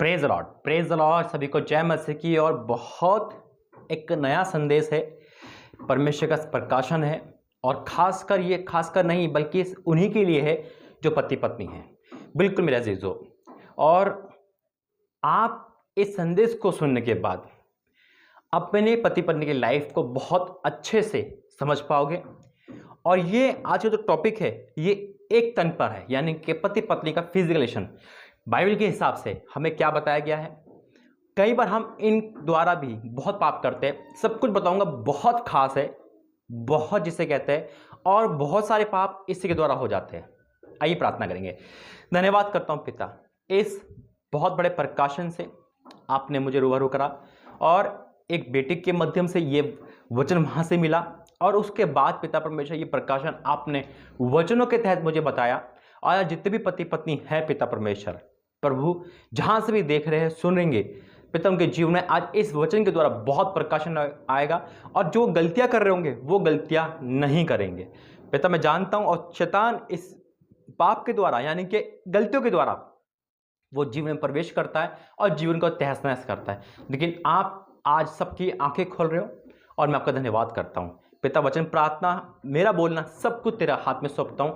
Praise the Lord. सभी को जय मसीह की। और बहुत एक नया संदेश है, परमेश्वर का प्रकाशन है। और खासकर नहीं बल्कि उन्हीं के लिए है जो पति पत्नी हैं। बिल्कुल मेरे अजीजों, और आप इस संदेश को सुनने के बाद अपने पति पत्नी की लाइफ को बहुत अच्छे से समझ पाओगे। और ये आज का जो टॉपिक है ये एक तन पर है, यानी कि पति पत्नी का फिजिकल रिलेशन। बाइबल के हिसाब से हमें क्या बताया गया है। कई बार हम इन द्वारा भी बहुत पाप करते हैं। सब कुछ बताऊंगा, बहुत खास है, बहुत जिसे कहते हैं, और बहुत सारे पाप इसी के द्वारा हो जाते हैं। आइए प्रार्थना करेंगे। धन्यवाद करता हूं पिता, इस बहुत बड़े प्रकाशन से आपने मुझे रूबरू करा, और एक बेटे के माध्यम से ये वचन वहां से मिला, और उसके बाद पिता परमेश्वर ये प्रकाशन आपने वचनों के तहत मुझे बताया। और जितने भी पति पत्नी हैं पिता परमेश्वर प्रभु, जहां से भी देख रहे हैं सुनेंगे पिता, उनके जीवन में आज इस वचन के द्वारा बहुत प्रकाशन आएगा। और जो गलतियां कर रहे होंगे वो गलतियां नहीं करेंगे पिता, मैं जानता हूं। और शैतान इस पाप के द्वारा, यानी कि गलतियों के द्वारा, वो जीवन में प्रवेश करता है और जीवन को तहस नहस करता है। लेकिन आप आज सबकी आंखें खोल रहे हो, और मैं आपका धन्यवाद करता हूं पिता। वचन, प्रार्थना, मेरा बोलना सब कुछ तेरा हाथ में सौंपता हूं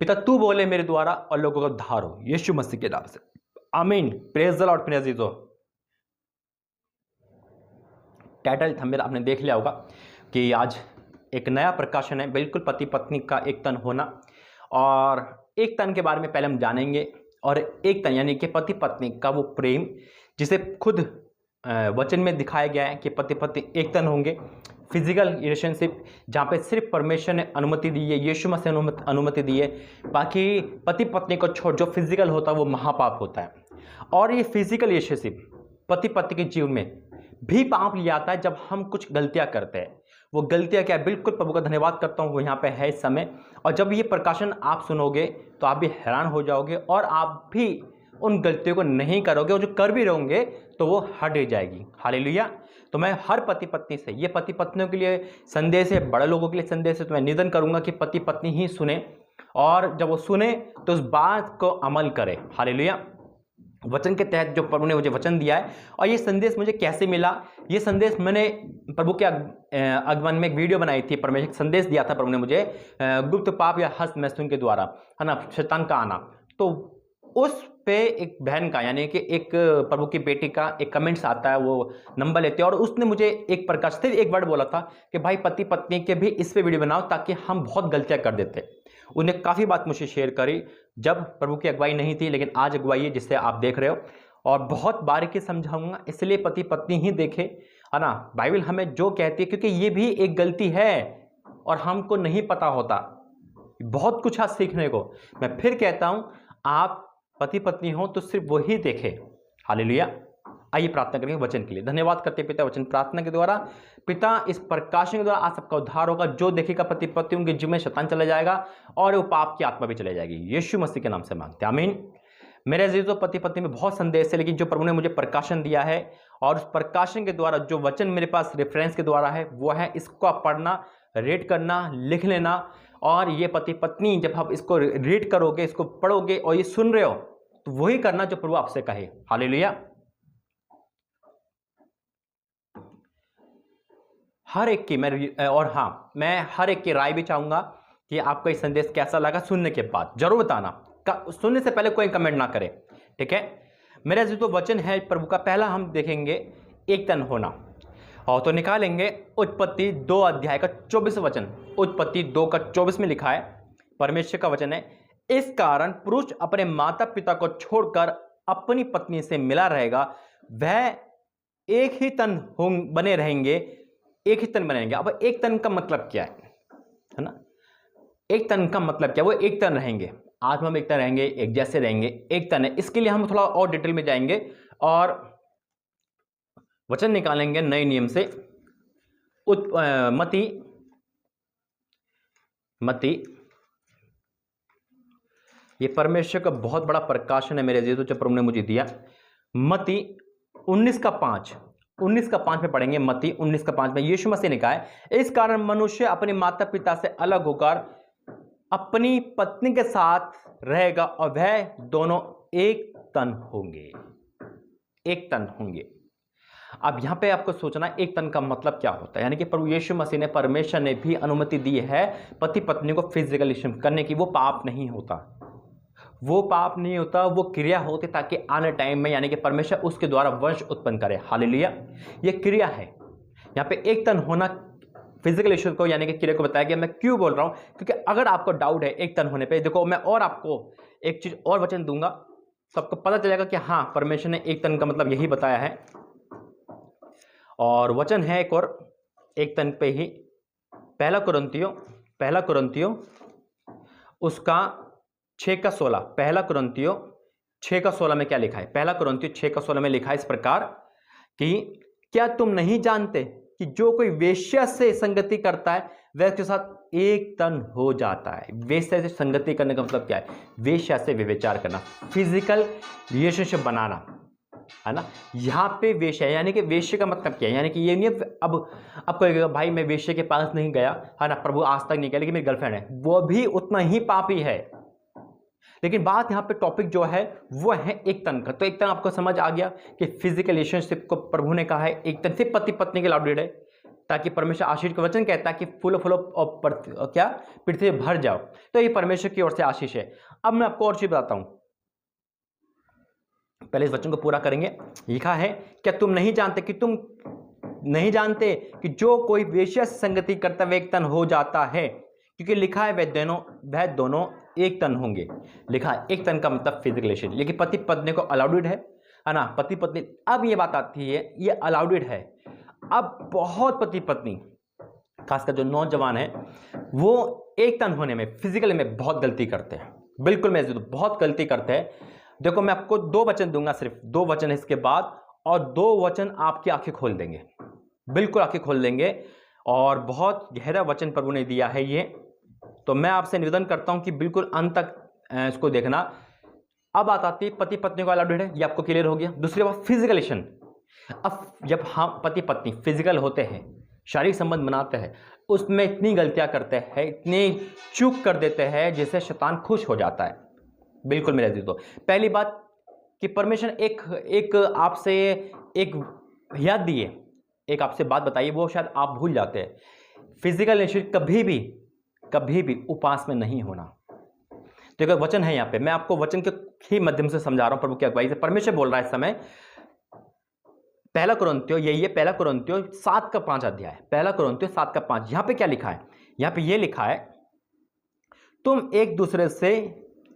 पिता। तू बोले मेरे द्वारा और लोगों का उद्धार हो, यीशु मसीह के नाम से, आमीन। Praise the Lord. मेरे अजीजों, टाइटल थंबनेल आपने देख लिया होगा कि आज एक नया प्रकाशन है, बिल्कुल पति पत्नी का एक तन होना। और एक तन के बारे में पहले हम जानेंगे। और एक तन यानी कि पति पत्नी का वो प्रेम, जिसे खुद वचन में दिखाया गया है कि पति पत्नी एक तन होंगे। फिजिकल रिलेशनशिप जहाँ पे सिर्फ परमेश्वर ने अनुमति दी है, यीशु मसीह ने अनुमति दी है। बाकी पति पत्नी को छोड़ जो फिजिकल होता है वो महापाप होता है। और ये फिजिकल रिलेशनशिप पति पत्नी के जीवन में भी पाप ले आता है जब हम कुछ गलतियां करते हैं। वो गलतियां क्या है? बिल्कुल प्रभु का धन्यवाद करता हूँ, वो यहाँ पे है इस समय। और जब ये प्रकाशन आप सुनोगे तो आप भी हैरान हो जाओगे, और आप भी उन गलतियों को नहीं करोगे, और जो कर भी रहोगे तो वो हट जाएगी। हालेलुया। तो मैं हर पति पत्नी से, ये पति पत्नियों के लिए संदेश है, बड़े लोगों के लिए संदेश है, तो मैं निवेदन करूंगा कि पति पत्नी ही सुने, और जब वो सुने तो उस बात को अमल करे। हालेलुया। वचन के तहत जो प्रभु ने मुझे वचन दिया है। और ये संदेश मुझे कैसे मिला? ये संदेश मैंने प्रभु के आगमन में एक वीडियो बनाई थी। परमेश्वर संदेश दिया था प्रभु ने मुझे, गुप्त पाप या हस्त मैथुन के द्वारा, है ना, शैतान का आना। तो उस पे एक बहन का, यानी कि एक प्रभु की बेटी का एक कमेंट्स आता है, वो नंबर लेते हैं, और उसने मुझे एक प्रकाश सिर्फ एक वर्ड बोला था कि भाई पति पत्नी के भी इस पे वीडियो बनाओ, ताकि हम बहुत गलतियां कर देते। उन्हें काफ़ी बात मुझे शेयर करी जब प्रभु की अगुवाई नहीं थी, लेकिन आज अगुवाई है जिससे आप देख रहे हो। और बहुत बारीकी समझाऊंगा, इसलिए पति पत्नी ही देखे, है ना। बाइबल हमें जो कहती है, क्योंकि ये भी एक गलती है और हमको नहीं पता होता, बहुत कुछ आज सीखने को। मैं फिर कहता हूं, आप पति पत्नी हो तो सिर्फ वही देखे। हालेलुया। आइए प्रार्थना करेंगे वचन के लिए। धन्यवाद करते पिता, वचन प्रार्थना के द्वारा पिता, इस प्रकाशन के द्वारा आज सबका उद्धार होगा। जो देखेगा पति पत्नी, उनके जीवन में शैतान चला जाएगा, और वो पाप की आत्मा भी चले जाएगी। यीशु मसीह के नाम से मांगते हैं, आमीन। मेरे अजीजों, पति पत्नी में बहुत संदेश है, लेकिन जो प्रभु ने मुझे प्रकाशन दिया है, और उस प्रकाशन के द्वारा जो वचन मेरे पास रेफरेंस के द्वारा है, वो है इसको आप पढ़ना, रीड करना, लिख लेना। और ये पति पत्नी जब आप इसको रीड करोगे, इसको पढ़ोगे और ये सुन रहे हो, तो वही करना जो प्रभु आपसे कहे। हालेलुया। हर एक की मैं हर एक की राय भी चाहूंगा कि आपका ये संदेश कैसा लगा। सुनने के बाद जरूर बताना, सुनने से पहले कोई कमेंट ना करे, ठीक है। मेरा जो वचन है प्रभु का, पहला हम देखेंगे एक तन होना। और तो निकालेंगे उत्पत्ति 2 अध्याय का 24 वचन। उत्पत्ति 2 का 24 में लिखा है, परमेश्वर का वचन है, इस कारण पुरुष अपने माता पिता को छोड़कर अपनी पत्नी से मिला रहेगा, वह एक ही तन बने रहेंगे, एक ही तन बनेंगे। अब एक तन का मतलब क्या है ना? एक तन का मतलब क्या? वो एक तन रहेंगे। आज हम एक तन रहेंगे, एक जैसे रहेंगे, एक तन है। इसके लिए हम थोड़ा और डिटेल में जाएंगे और वचन निकालेंगे नए नियम से। मती, ये परमेश्वर का बहुत बड़ा प्रकाशन है मेरे अजीजों, जो प्रभु ने मुझे दिया। मती 19 का 5 में पढ़ेंगे। मती 19 का 5 में यीशु मसीह ने कहा है, इस कारण मनुष्य अपने माता पिता से अलग होकर अपनी पत्नी के साथ रहेगा, और वह दोनों एक तन होंगे। एक तन होंगे। अब यहाँ पे आपको सोचना एक तन का मतलब क्या होता है, यानी कि प्रभु यीशु मसीह ने, परमेश्वर ने भी अनुमति दी है पति पत्नी को फिजिकल रिलेशन करने की। वो पाप नहीं होता, वो पाप नहीं होता, वो क्रिया होती ताकि आने टाइम में यानी कि परमेश्वर उसके द्वारा वंश उत्पन्न करे। हालेलुया, ये क्रिया है। यहाँ पे एक तन होना फिजिकल इश्यू को यानी कि क्रिया को बताया गया। मैं क्यों बोल रहा हूँ, क्योंकि अगर आपको डाउट है एक तन होने पे, देखो मैं और आपको एक चीज और वचन दूंगा, सबको पता चलेगा कि हाँ परमेश्वर ने एक तन का मतलब यही बताया है। और वचन है एक और एक तन पे ही, पहला कुरिन्थियों उसका 6:16, पहला कुरिन्थियों 6:16 में क्या लिखा है? पहला कुरिन्थियों 6:16 में लिखा है इस प्रकार कि क्या तुम नहीं जानते कि जो कोई वेश्या से संगति करता है वह उसके साथ एक तन हो जाता है। वेश्या से संगति करने का मतलब क्या है? वेश्या से व्यभिचार करना, फिजिकल रिलेशनशिप बनाना, है ना। यहाँ पे वेश्या यानी कि वेश्या का मतलब क्या है, यानी कि ये नहीं अब कोई भाई मैं वेश्या के पास नहीं गया, है ना, प्रभु आज तक नहीं गया, लेकिन मेरी गर्लफ्रेंड है, वो भी उतना ही पापी है। लेकिन बात यहाँ पे टॉपिक जो है वो है एक तन का। तो एक तन आपको समझ आ गया कि फिजिकल रिलेशनशिप को प्रभु ने कहा है एक तन से पति पत्नी के अलाउडेड है, ताकि परमेश्वर आशीष का वचन कहता है कि फूलो फूलो और क्या पृथ्वी भर जाओ। तो ये परमेश्वर की ओर से आशीष है। अब मैं आपको और चीज बताता हूं, पहले इस वचन को पूरा करेंगे। लिखा है क्या तुम नहीं जानते कि जो कोई वेश्या से संगति करता है वह एक तन हो जाता है, क्योंकि लिखा है वह दोनों एक तन होंगे। लिखा है एक तन का मतलब फिजिकल रिलेशन, लेकिन पति पत्नी को अलाउडेड है ना, पति पत्नी। अब ये बात आती है, ये अलाउडेड है। अब बहुत पति पत्नी खासकर जो नौजवान है वो एक तन होने में फिजिकल में बहुत गलती करते हैं। बिल्कुल मैं बहुत गलती करते हैं। देखो मैं आपको 2 वचन दूंगा, सिर्फ 2 वचन इसके बाद, और 2 वचन आपकी आंखें खोल देंगे, बिल्कुल आंखें खोल देंगे। और बहुत गहरा वचन प्रभु ने दिया है ये, तो मैं आपसे निवेदन करता हूं कि बिल्कुल अंत तक इसको देखना। अब बात आती है पति पत्नी को अलाउडेड है, ये आपको क्लियर हो गया। दूसरी बात फिजिकल रिलेशन। अब जब हम पति पत्नी फिजिकल होते हैं, शारीरिक संबंध बनाते हैं, उसमें इतनी गलतियां करते हैं, इतनी चूक कर देते हैं जिससे शैतान खुश हो जाता है। बिल्कुल मेरे अजीजों, पहली बात कि परमेश्वर एक आपसे एक याद दिए, एक आपसे बात बताइए, वो शायद आप भूल जाते हैं। फिजिकल रिलेशन कभी भी उपवास में नहीं होना। तो एक वचन है यहाँ पे, मैं आपको वचन के ही माध्यम से समझा रहा हूं, प्रभु की अगुवाई से। परमेश्वर बोल रहा है इस समय, पहला कुरिन्थियों, यही है पहला कुरिन्थियों 7:5 अध्याय, पहला कुरिन्थियों 7:5। यहां पे क्या लिखा है? यहां पे ये लिखा है तुम एक दूसरे से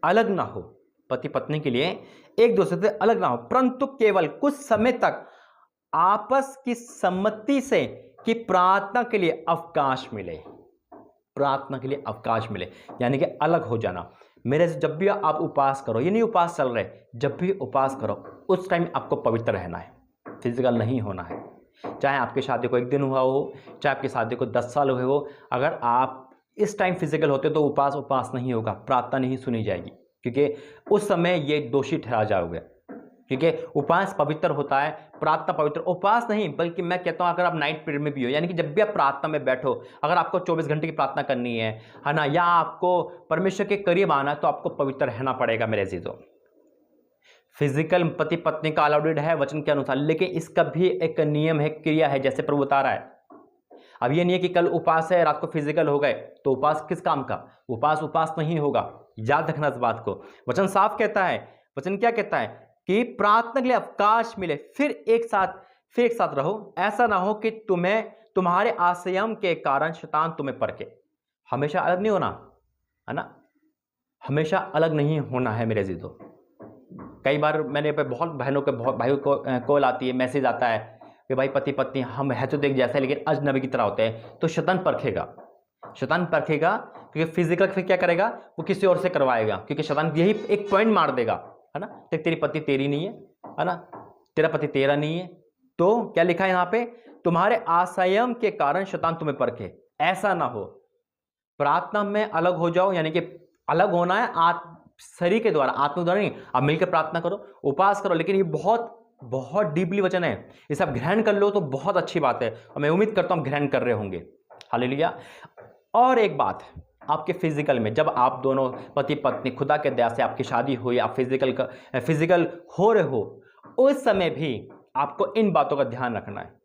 अलग ना हो, पति पत्नी के लिए एक दूसरे से अलग ना हो, परंतु केवल कुछ समय तक आपस की सम्मति से कि प्रार्थना के लिए अवकाश मिले, प्रार्थना के लिए अवकाश मिले, यानी कि अलग हो जाना। मेरे से जब भी आप उपवास करो, ये नहीं उपवास चल रहे, जब भी उपवास करो उस टाइम आपको पवित्र रहना है, फिजिकल नहीं होना है। चाहे आपकी शादी को 1 दिन हुआ हो, चाहे आपकी शादी को 10 साल हुए हो, अगर आप इस टाइम फिजिकल होते तो उपवास नहीं होगा, प्रार्थना नहीं सुनी जाएगी, क्योंकि उस समय ये दोषी ठहरा जाओगे। क्योंकि उपवास पवित्र होता है, प्रार्थना पवित्र, उपवास नहीं, बल्कि मैं कहता हूं अगर आप नाइट पीरियड में भी हो, यानी कि जब भी आप प्रार्थना में बैठो, अगर आपको 24 घंटे की प्रार्थना करनी है ना, या आपको परमेश्वर के करीब आना है, तो आपको पवित्र रहना पड़ेगा मेरे अजीजों। फिजिकल पति पत्नी का अलाउडेड है वचन के अनुसार, लेकिन इसका भी एक नियम है, क्रिया है, जैसे प्रभु बता रहा है। अब ये नहीं है कि कल उपवास है रात को फिजिकल हो गए तो उपवास किस काम का, उपवास नहीं होगा, याद रखना इस बात को। वचन साफ कहता है, वचन क्या कहता है कि प्रार्थना के लिए अवकाश मिले, फिर एक साथ रहो, ऐसा ना हो कि तुम्हारे आसयम के कारण शैतान तुम्हें परखे। हमेशा अलग नहीं होना है ना, हमेशा अलग नहीं होना है मेरे अजीजों। कई बार मैंने पे बहुत बहनों के भाइयों को कॉल आती है, मैसेज आता है कि भाई पति पत्नी हम है तो देख जैसा है लेकिन अजनबी की तरह होते हैं, तो शैतान परखेगा, क्योंकि फिजिकल फिर क्या करेगा, वो किसी और से करवाएगा, क्योंकि शैतान यही एक पॉइंट मार देगा, है ना, तेरी पति तेरी नहीं है ना, तेरा पति तेरा नहीं है। तो क्या लिखा है यहाँ पे, तुम्हारे आसयम के कारण शैतान तुम्हें परखे, ऐसा ना हो। प्रार्थना में अलग हो जाओ, यानी कि अलग होना है शरीर के द्वारा, आत्मा द्वारा नहीं। आप मिलकर प्रार्थना करो, उपवास करो, लेकिन ये बहुत डीपली वचन है, इसे आप ग्रहण कर लो तो बहुत अच्छी बात है, और मैं उम्मीद करता हूं ग्रहण कर रहे होंगे। हालेलुया। और एक बात, आपके फिजिकल में जब आप दोनों पति पत्नी खुदा के दया से आपकी शादी हुई, आप फिजिकल हो रहे हो, उस समय भी आपको इन बातों का ध्यान रखना है।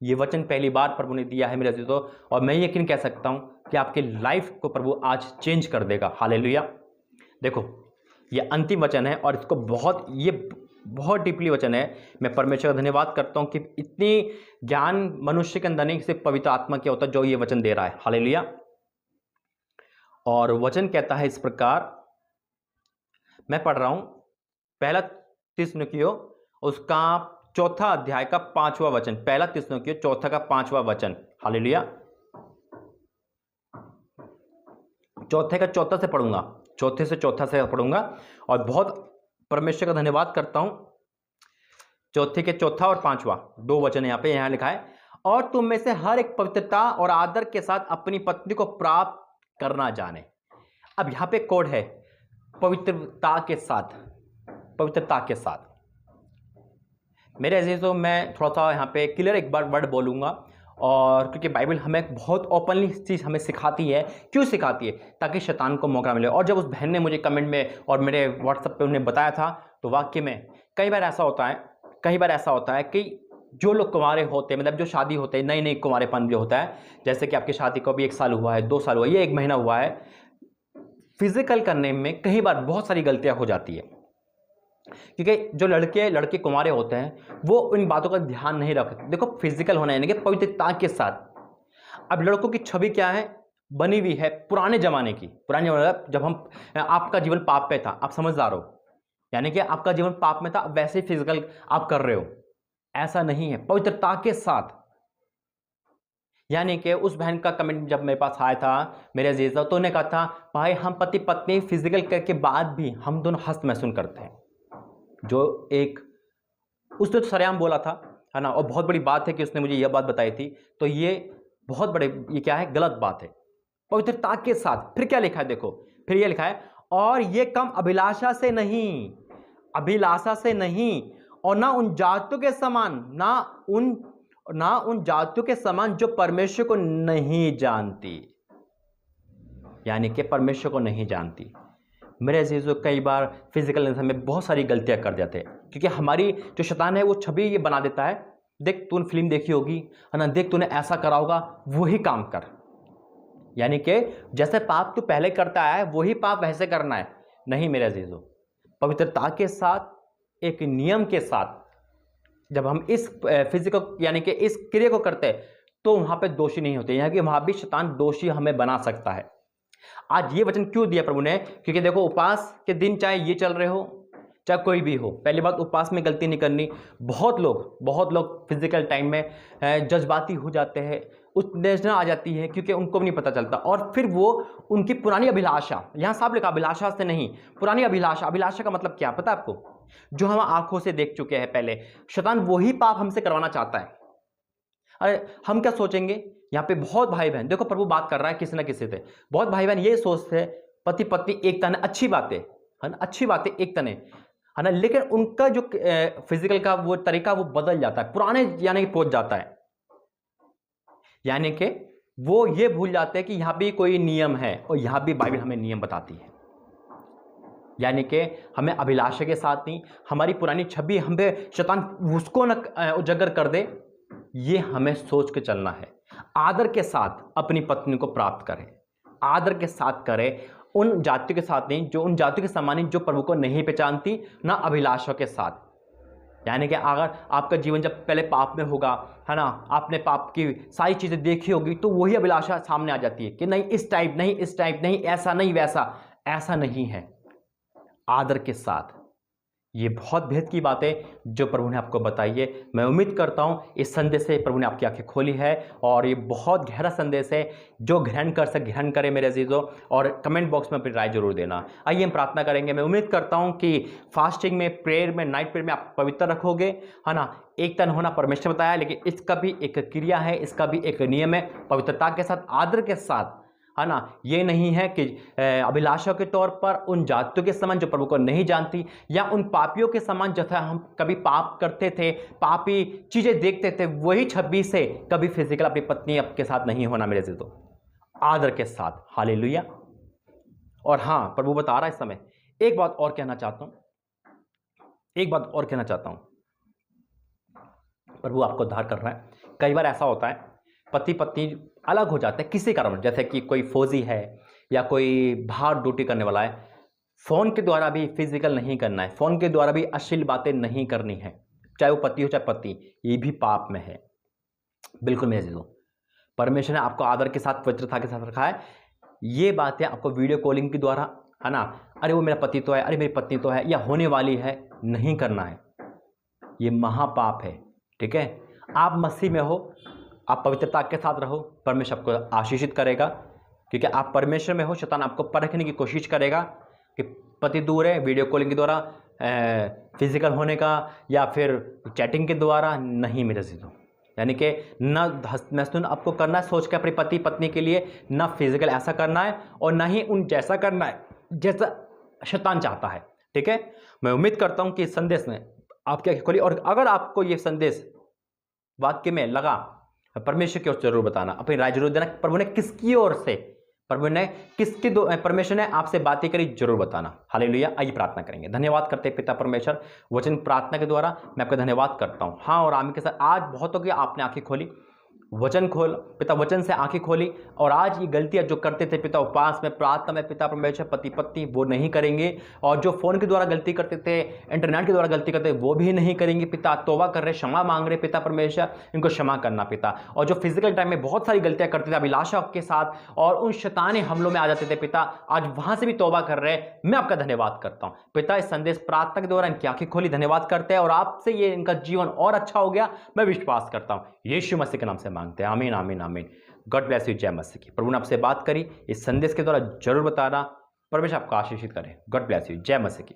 ये वचन पहली बार प्रभु ने दिया है मेरे अजीजों, और मैं यकीन कह सकता हूं कि आपके लाइफ को प्रभु आज चेंज कर देगा। हालेलुया। देखो, ये अंतिम वचन है और इसको बहुत डीपली वचन है। मैं परमेश्वर का धन्यवाद करता हूं कि इतनी ज्ञान मनुष्य के अंदर नहीं, सिर्फ पवित्र आत्मा क्या होता है जो ये वचन दे रहा है। हालेलुया। और वचन कहता है इस प्रकार, मैं पढ़ रहा हूं पहला थिस्सलुनीकियों उसका चौथा अध्याय का 5वां वचन, पहला थिस्सलुनीकियों चौथा का 5वां वचन। हालेलुया। चौथे का चौथा से पढ़ूंगा, चौथे से चौथा से पढ़ूंगा, और बहुत परमेश्वर का धन्यवाद करता हूं। चौथे के चौथा और 5वां दो वचन यहां लिखा है, और तुम में से हर एक पवित्रता और आदर के साथ अपनी पत्नी को प्राप्त करना जाने। अब यहां पे कोड है, पवित्रता के साथ, पवित्रता के साथ। मेरे अजीजों, मैं थोड़ा सा यहाँ पे क्लियर एक बार वर्ड बोलूँगा, और क्योंकि बाइबल हमें बहुत ओपनली चीज़ हमें सिखाती है। क्यों सिखाती है? ताकि शैतान को मौका मिले। और जब उस बहन ने मुझे कमेंट में और मेरे व्हाट्सएप पे उन्हें बताया था, तो वाकई में कई बार ऐसा होता है कि जो लोग कुंवारे होते हैं, मतलब जो शादी होते हैं, नई कुंवारेपन जो होता है, जैसे कि आपकी शादी को अभी 1 साल हुआ है, 2 साल हुआ है, ये 1 महीना हुआ है, फिजिकल करने में कई बार बहुत सारी गलतियाँ हो जाती है, क्योंकि जो लड़के कुंवारे होते हैं वो इन बातों का ध्यान नहीं रखते। देखो, फिजिकल होना यानी कि पवित्रता के साथ। अब लड़कों की छवि क्या है, बनी हुई है पुराने जमाने की, जब हम आपका जीवन पाप पे था, आप समझदार हो, यानी कि आपका जीवन पाप में था, वैसे ही फिजिकल आप कर रहे हो। ऐसा नहीं है, पवित्रता के साथ। यानी कि उस बहन का कमेंट जब मेरे पास आया था मेरे अजीज़ों, तो उन्हें कहा था, भाई हम पति पत्नी फिजिकल करके बाद भी हम दोनों हस्त महसूस करते हैं। जो एक उसने तो सरेआम बोला था, है ना, और बहुत बड़ी बात है कि उसने मुझे यह बात बताई थी। तो ये बहुत बड़े, ये क्या है, गलत बात है। पवित्रता के साथ फिर क्या लिखा है, देखो, फिर ये लिखा है, और ये कम अभिलाषा से नहीं, अभिलाषा से नहीं, और ना उन जातियों के समान, ना उन जातियों के समान जो परमेश्वर को नहीं जानती, यानी कि परमेश्वर को नहीं जानती। मेरे अजीजों, कई बार फिजिकल इंसान में बहुत सारी गलतियां कर जाते हैं, क्योंकि हमारी जो शैतान है वो छवि ये बना देता है, देख तूने फिल्म देखी होगी, है ना, देख तूने ऐसा करा होगा, वही काम कर। यानी कि जैसे पाप तू पहले करता है वही पाप वैसे करना है। नहीं मेरे अजीजों, पवित्रता के साथ, एक नियम के साथ जब हम इस फिजिकल यानी कि इस क्रिया को करते हैं, तो वहां पे दोषी नहीं होते, यानी कि वहां भी शैतान दोषी हमें बना सकता है। आज ये वचन क्यों दिया प्रभु ने? क्योंकि देखो, उपवास के दिन चाहे ये चल रहे हो, चाहे कोई भी हो, पहली बात उपवास में गलती नहीं करनी। बहुत लोग फिजिकल टाइम में जज्बाती हो जाते हैं, उत्तेजना आ जाती है, क्योंकि उनको भी नहीं पता चलता, और फिर वो उनकी पुरानी अभिलाषा, यहाँ साफ लिखा अभिलाषा से नहीं, पुरानी अभिलाषा का मतलब क्या पता है आपको? जो हम आंखों से देख चुके हैं पहले, शैतान वही पाप हमसे करवाना चाहता है। अरे हम क्या सोचेंगे? यहाँ पे बहुत भाई बहन, देखो प्रभु बात कर रहा है किसी ना किसी से, बहुत भाई बहन ये सोचते हैं पति पत्नी एक तने, अच्छी बात है ना, अच्छी बात है एक तने, है ना, लेकिन उनका जो फिजिकल का वो तरीका वो बदल जाता है, पुराने यानी कि पहुंच जाता है, यानी कि वो ये भूल जाते हैं कि यहाँ भी कोई नियम है, और यहाँ भी बाइबल हमें नियम बताती है। यानी कि हमें अभिलाषा के साथ नहीं, हमारी पुरानी छवि हमें शैतान उसको न उजागर कर दे, ये हमें सोच के चलना है। आदर के साथ अपनी पत्नी को प्राप्त करें, आदर के साथ करें, उन जातियों के साथ नहीं, जो उन जातियों के समान नहीं जो प्रभु को नहीं पहचानती, ना अभिलाषा के साथ। यानी कि अगर आपका जीवन जब पहले पाप में होगा, है ना, आपने पाप की सारी चीज़ें देखी होगी, तो वही अभिलाषा सामने आ जाती है कि नहीं इस टाइप नहीं, ऐसा नहीं वैसा, ऐसा नहीं है। आदर के साथ, ये बहुत भेद की बात है जो प्रभु ने आपको बताई है। मैं उम्मीद करता हूँ इस संदेश से प्रभु ने आपकी आंखें खोली है, और ये बहुत गहरा संदेश है। जो ग्रहण कर सके ग्रहण करे मेरे अजीजों, और कमेंट बॉक्स में अपनी राय जरूर देना। आइए हम प्रार्थना करेंगे। मैं उम्मीद करता हूँ कि फास्टिंग में, प्रेयर में, नाइट प्रेयर में आप पवित्र रखोगे, है ना। एक तन होना परमेश्वर बताया, लेकिन इसका भी एक क्रिया है, इसका भी एक नियम है, पवित्रता के साथ, आदर के साथ, है ना। ये नहीं है कि अभिलाषा के तौर पर उन जातियों के समान जो प्रभु को नहीं जानती, या उन पापियों के समान जैसा हम कभी पाप करते थे, पापी चीजें देखते थे, वही छवि से कभी फिजिकल अपनी पत्नी आपके साथ नहीं होना मेरे अजीजों, आदर के साथ। हालेलुया। और हाँ, प्रभु बता रहा है इस समय एक बात और कहना चाहता हूं, एक बात और कहना चाहता हूँ, प्रभु आपको उद्धार कर रहा है। कई बार ऐसा होता है पति पत्नी अलग हो जाते हैं किसी कारण, जैसे कि कोई फौजी है या कोई बाहर ड्यूटी करने वाला है। फ़ोन के द्वारा भी फिजिकल नहीं करना है, फ़ोन के द्वारा भी अश्लील बातें नहीं करनी है, चाहे वो पति हो चाहे पत्नी, ये भी पाप में है। बिल्कुल मेरे अज़ीज़ों, परमेश्वर ने आपको आदर के साथ, पवित्रता के साथ रखा है। ये बातें आपको वीडियो कॉलिंग के द्वारा, है ना, अरे वो मेरा पति तो है, अरे मेरी पत्नी तो है, या होने वाली है, नहीं करना है। ये महापाप है। ठीक है, आप मसीह में हो, आप पवित्रता के साथ रहो, परमेश्वर आपको आशीषित करेगा। क्योंकि आप परमेश्वर में हो, शैतान आपको परखने की कोशिश करेगा कि पति दूर है, वीडियो कॉलिंग के द्वारा, फिजिकल होने का, या फिर चैटिंग के द्वारा। नहीं मेरे अज़ीज़ों, यानी कि ना महसूस आपको करना है सोच के अपने पति पत्नी के लिए, ना फिजिकल ऐसा करना है और ना ही उन जैसा करना है जैसा शैतान चाहता है। ठीक है, मैं उम्मीद करता हूं कि इस संदेश में आपकी आंखें खोली, और अगर आपको ये संदेश वाक्य में लगा, परमेश्वर की ओर से जरूर बताना, अपनी राय जरूर देना। प्रभु ने किसकी ओर से, प्रभु ने किसकी परमेश्वर ने आपसे बातें करी, जरूर बताना। हालेलुया। आइए प्रार्थना करेंगे। धन्यवाद करते हैं पिता परमेश्वर, वचन प्रार्थना के द्वारा मैं आपका धन्यवाद करता हूँ। हाँ और आमीन के साथ आज बहुतों की आपने आंखें खोली, वचन खोल पिता, वचन से आंखें खोली, और आज ये गलतियां जो करते थे पिता उपवास में, प्रार्थना में, पिता परमेश्वर, पति पत्नी, वो नहीं करेंगे। और जो फ़ोन के द्वारा गलती करते थे, इंटरनेट के द्वारा गलती करते थे, वो भी नहीं करेंगे पिता। तौबा कर रहे, क्षमा मांग रहे पिता परमेश्वर, इनको क्षमा करना पिता। और जो फिजिकल टाइम में बहुत सारी गलतियां करते थे अभिलाषा के साथ, और उन शैतानी हमलों में आ जाते थे पिता, आज वहां से भी तौबा कर रहे। मैं आपका धन्यवाद करता हूँ पिता, इस संदेश प्रार्थना के द्वारा इनकी आंखें खोली, धन्यवाद करते हैं, और आपसे ये इनका जीवन और अच्छा हो गया, मैं विश्वास करता हूँ। यीशु मसीह के नाम से मांगते हैं, आमीन आमीन आमीन। God bless you. जय मसीह की। प्रभु ने आपसे बात करी, इस संदेश के द्वारा जरूर बताना। परमेश्वर आपको आशीषित करे। God bless you. जय मसीह की।